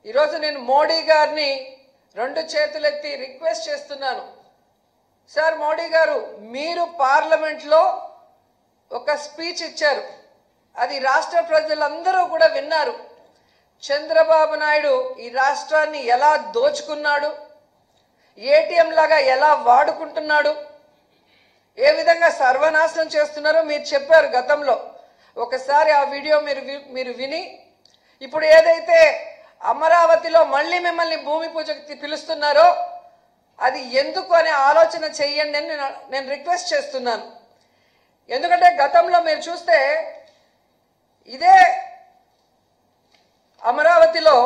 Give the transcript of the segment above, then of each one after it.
ఈరోజు నేను మోడీ గారిని రెండు చేతులెత్తి రిక్వెస్ట్ చేస్తున్నాను. సార్ మోడీ గారు, మీరు పార్లమెంట్లో ఒక స్పీచ్ ఇచ్చారు, అది రాష్ట్ర ప్రజలందరూ కూడా విన్నారు. చంద్రబాబు నాయుడు ఈ రాష్ట్రాన్ని ఎలా దోచుకున్నాడు, ఏటీఎం లాగా ఎలా వాడుకుంటున్నాడు, ఏ విధంగా సర్వనాశనం చేస్తున్నారో మీరు చెప్పారు గతంలో. ఒకసారి ఆ వీడియో మీరు విని, ఇప్పుడు ఏదైతే అమరావతిలో మళ్ళీ మిమ్మల్ని భూమి పూజకి పిలుస్తున్నారో అది ఎందుకు అనే ఆలోచన చెయ్యండి అని నేను రిక్వెస్ట్ చేస్తున్నాను. ఎందుకంటే గతంలో మీరు చూస్తే ఇదే అమరావతిలో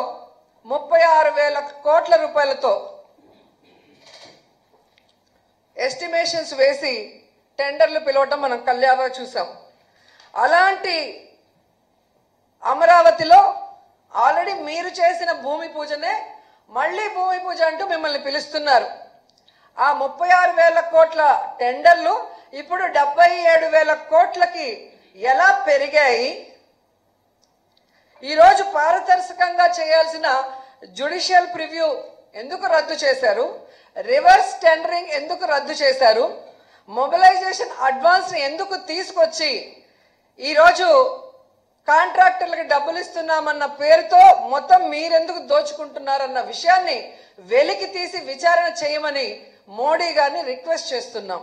36,000 కోట్ల రూపాయలతో ఎస్టిమేషన్స్ వేసి టెండర్లు పిలవటం మనం కళ్యాణంగా చూసాం. అలాంటి అమరావతిలో ఆల్రెడీ మీరు చేసిన భూమి పూజనే మళ్ళీ భూమి పూజ అంటూ మిమ్మల్ని పిలుస్తున్నారు. ఆ 36,000 కోట్ల టెండర్లు ఇప్పుడు 77,000 కోట్లకి ఎలా పెరిగాయి? ఈరోజు పారదర్శకంగా చేయాల్సిన జ్యుడిషియల్ ప్రివ్యూ ఎందుకు రద్దు చేశారు? రివర్స్ టెండరింగ్ ఎందుకు రద్దు చేశారు? మొబిలైజేషన్ అడ్వాన్స్ ఎందుకు తీసుకొచ్చి ఈరోజు కాంట్రాక్టర్లకి డబ్బులు ఇస్తున్నామన్న పేరుతో మొత్తం మీరెందుకు దోచుకుంటున్నారన్న విషయాన్ని వెలికి తీసి విచారణ చేయమని మోడీ గారిని రిక్వెస్ట్ చేస్తున్నాం.